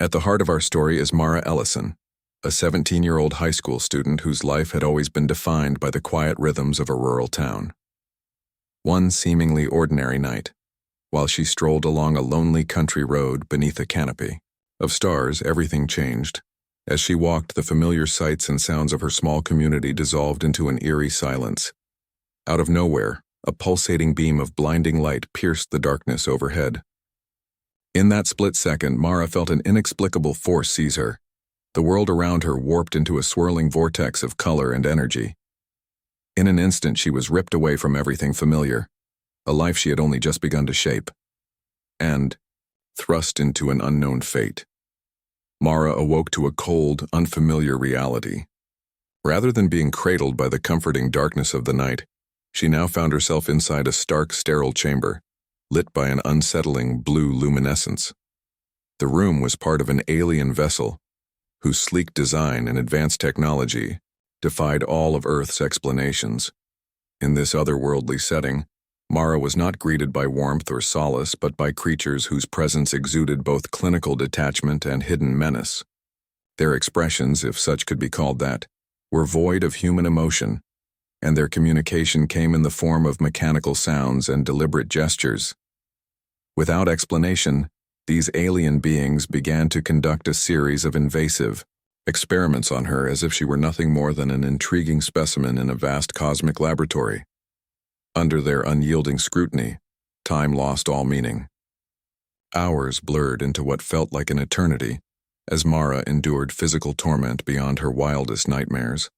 At the heart of our story is Mara Ellison, a 17-year-old high school student whose life had always been defined by the quiet rhythms of a rural town. One seemingly ordinary night, while she strolled along a lonely country road beneath a canopy of stars, everything changed. As she walked, the familiar sights and sounds of her small community dissolved into an eerie silence. Out of nowhere, a pulsating beam of blinding light pierced the darkness overhead. In that split second, Mara felt an inexplicable force seize her. The world around her warped into a swirling vortex of color and energy. In an instant, she was ripped away from everything familiar, a life she had only just begun to shape, and thrust into an unknown fate. Mara awoke to a cold, unfamiliar reality. Rather than being cradled by the comforting darkness of the night, she now found herself inside a stark, sterile chamber, lit by an unsettling blue luminescence. The room was part of an alien vessel, whose sleek design and advanced technology defied all of Earth's explanations. In this otherworldly setting, Mara was not greeted by warmth or solace, but by creatures whose presence exuded both clinical detachment and hidden menace. Their expressions, if such could be called that, were void of human emotion, and their communication came in the form of mechanical sounds and deliberate gestures. Without explanation, these alien beings began to conduct a series of invasive experiments on her as if she were nothing more than an intriguing specimen in a vast cosmic laboratory. Under their unyielding scrutiny, time lost all meaning. Hours blurred into what felt like an eternity as Mara endured physical torment beyond her wildest nightmares.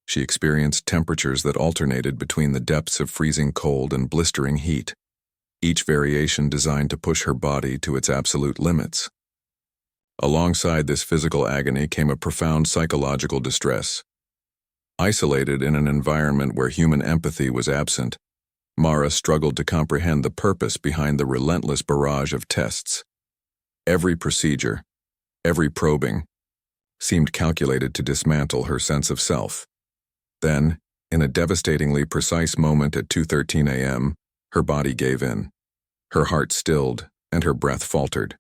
She experienced temperatures that alternated between the depths of freezing cold and blistering heat, each variation designed to push her body to its absolute limits. Alongside this physical agony came a profound psychological distress. Isolated in an environment where human empathy was absent, Mara struggled to comprehend the purpose behind the relentless barrage of tests. Every procedure, every probing, seemed calculated to dismantle her sense of self. Then, in a devastatingly precise moment at 2:13 a.m., her body gave in. Her heart stilled, and her breath faltered.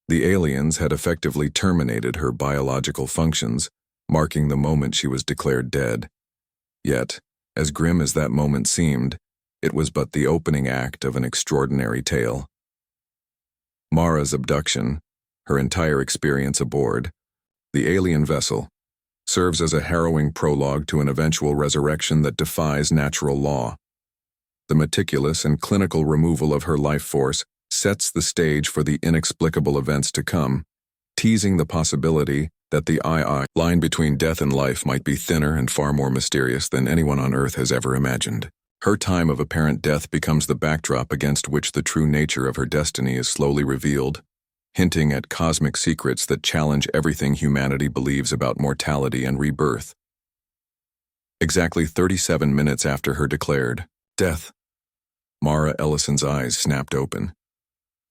The aliens had effectively terminated her biological functions, marking the moment she was declared dead. Yet, as grim as that moment seemed, it was but the opening act of an extraordinary tale. Mara's abduction, her entire experience aboard, the alien vessel, serves as a harrowing prologue to an eventual resurrection that defies natural law. The meticulous and clinical removal of her life force sets the stage for the inexplicable events to come, teasing the possibility that the line between death and life might be thinner and far more mysterious than anyone on Earth has ever imagined. Her time of apparent death becomes the backdrop against which the true nature of her destiny is slowly revealed, hinting at cosmic secrets that challenge everything humanity believes about mortality and rebirth. Exactly 37 minutes after her declared death, Mara Ellison's eyes snapped open.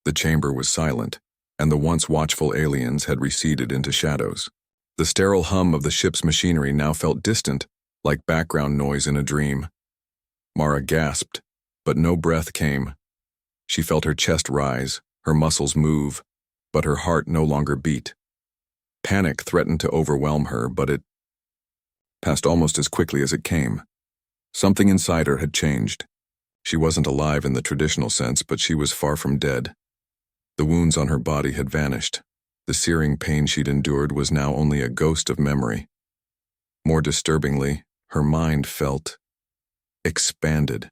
The chamber was silent, and the once watchful aliens had receded into shadows. The sterile hum of the ship's machinery now felt distant, like background noise in a dream. Mara gasped, but no breath came. She felt her chest rise, her muscles move, but her heart no longer beat. Panic threatened to overwhelm her, but it passed almost as quickly as it came. Something inside her had changed. She wasn't alive in the traditional sense, but she was far from dead. The wounds on her body had vanished. The searing pain she'd endured was now only a ghost of memory. More disturbingly, her mind felt expanded.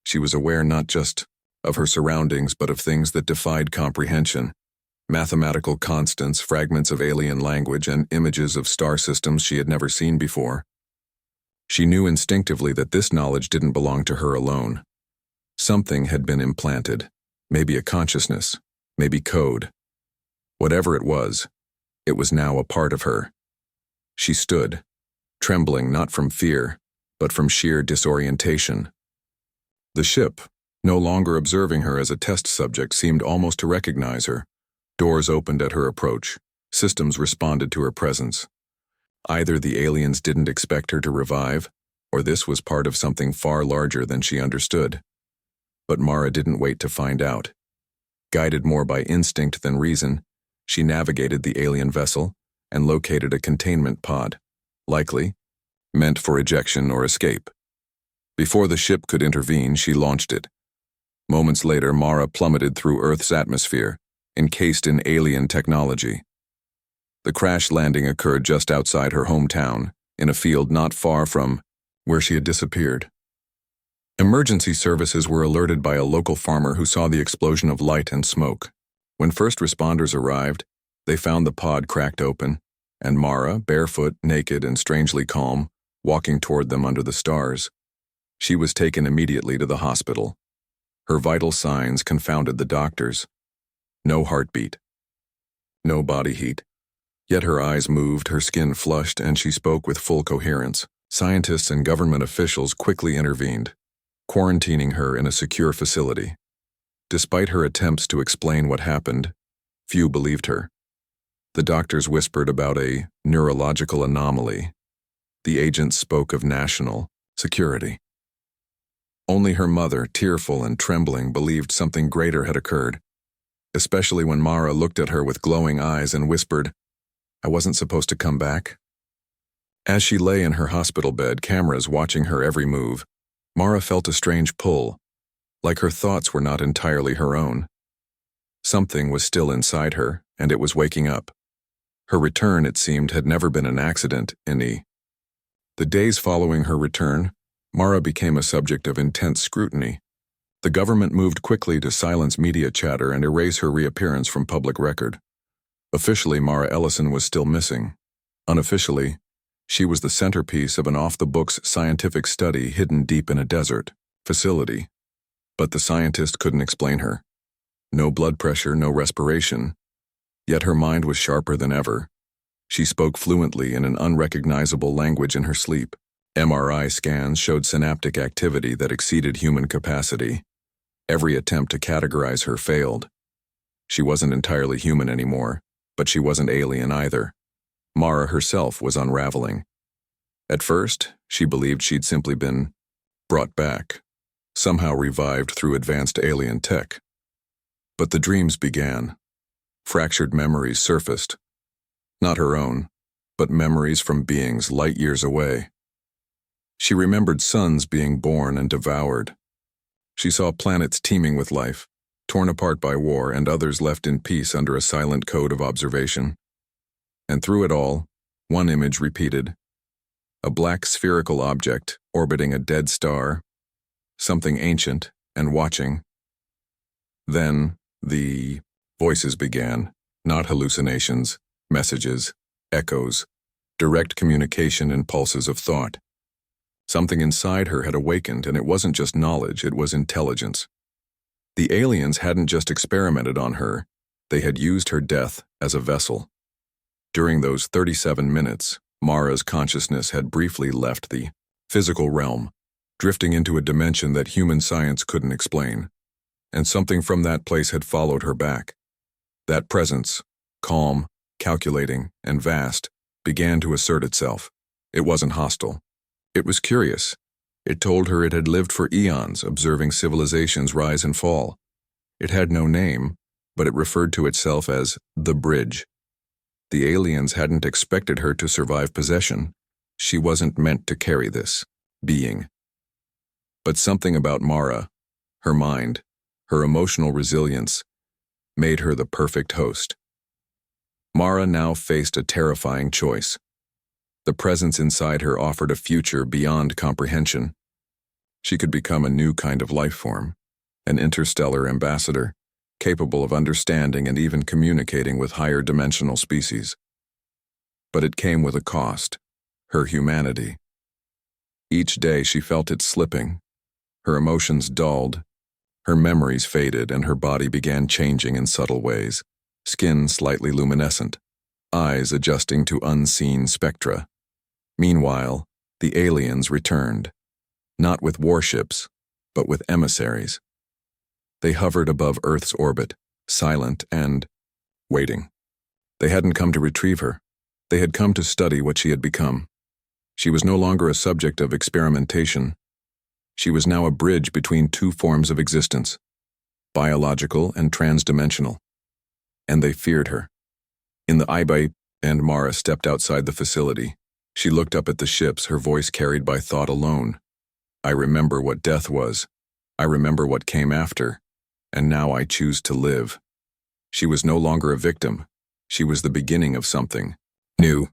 She was aware not just of her surroundings, but of things that defied comprehension. Mathematical constants, fragments of alien language, and images of star systems she had never seen before. She knew instinctively that this knowledge didn't belong to her alone. Something had been implanted, maybe a consciousness, maybe code. Whatever it was now a part of her. She stood, trembling not from fear, but from sheer disorientation. The ship, no longer observing her as a test subject, seemed almost to recognize her. Doors opened at her approach. Systems responded to her presence. Either the aliens didn't expect her to revive, or this was part of something far larger than she understood. But Mara didn't wait to find out. Guided more by instinct than reason, She navigated the alien vessel and located a containment pod, likely meant for ejection or escape. Before the ship could intervene, she launched it. Moments later, Mara plummeted through Earth's atmosphere, encased in alien technology. The crash landing occurred just outside her hometown, in a field not far from where she had disappeared. Emergency services were alerted by a local farmer who saw the explosion of light and smoke. When first responders arrived, they found the pod cracked open, and Mara, barefoot, naked, and strangely calm, walking toward them under the stars. She was taken immediately to the hospital. Her vital signs confounded the doctors. No heartbeat. No body heat. Yet her eyes moved, her skin flushed, and she spoke with full coherence. Scientists and government officials quickly intervened, quarantining her in a secure facility. Despite her attempts to explain what happened, few believed her. The doctors whispered about a neurological anomaly. The agents spoke of national security. Only her mother, tearful and trembling, believed something greater had occurred, especially when Mara looked at her with glowing eyes and whispered, "I wasn't supposed to come back." As she lay in her hospital bed, cameras watching her every move, Mara felt a strange pull, like her thoughts were not entirely her own. Something was still inside her, and it was waking up. Her return, it seemed, had never been an accident. The days following her return, Mara became a subject of intense scrutiny. The government moved quickly to silence media chatter and erase her reappearance from public record. Officially, Mara Ellison was still missing. Unofficially, she was the centerpiece of an off-the-books scientific study hidden deep in a desert facility. But the scientist couldn't explain her. No blood pressure, no respiration. Yet her mind was sharper than ever. She spoke fluently in an unrecognizable language in her sleep. MRI scans showed synaptic activity that exceeded human capacity. Every attempt to categorize her failed. She wasn't entirely human anymore, but she wasn't alien either. Mara herself was unraveling. At first, she believed she'd simply been brought back, somehow revived through advanced alien tech. But the dreams began. Fractured memories surfaced. Not her own, but memories from beings light years away. She remembered suns being born and devoured. She saw planets teeming with life, torn apart by war, and others left in peace under a silent code of observation. And through it all, one image repeated. A black spherical object orbiting a dead star, something ancient and watching. Then, the voices began, not hallucinations, messages, echoes, direct communication and pulses of thought. Something inside her had awakened, and it wasn't just knowledge, it was intelligence. The aliens hadn't just experimented on her, they had used her death as a vessel. During those 37 minutes, Mara's consciousness had briefly left the physical realm, drifting into a dimension that human science couldn't explain. And something from that place had followed her back. That presence, calm, calculating, and vast, began to assert itself. It wasn't hostile. It was curious. It told her it had lived for eons, observing civilizations rise and fall. It had no name, but it referred to itself as the Bridge. The aliens hadn't expected her to survive possession. She wasn't meant to carry this being. But something about Mara, her mind, her emotional resilience, made her the perfect host. Mara now faced a terrifying choice. The presence inside her offered a future beyond comprehension. She could become a new kind of life form, an interstellar ambassador, capable of understanding and even communicating with higher dimensional species. But it came with a cost, her humanity. Each day she felt it slipping. Her emotions dulled, her memories faded, and her body began changing in subtle ways, skin slightly luminescent, eyes adjusting to unseen spectra. Meanwhile, the aliens returned, not with warships, but with emissaries. They hovered above Earth's orbit, silent and waiting. They hadn't come to retrieve her. They had come to study what she had become. She was no longer a subject of experimentation. She was now a bridge between two forms of existence, biological and transdimensional. And they feared her. In the eye and Mara stepped outside the facility. She looked up at the ships, her voice carried by thought alone. I remember what death was. I remember what came after. And now I choose to live. She was no longer a victim. She was the beginning of something new.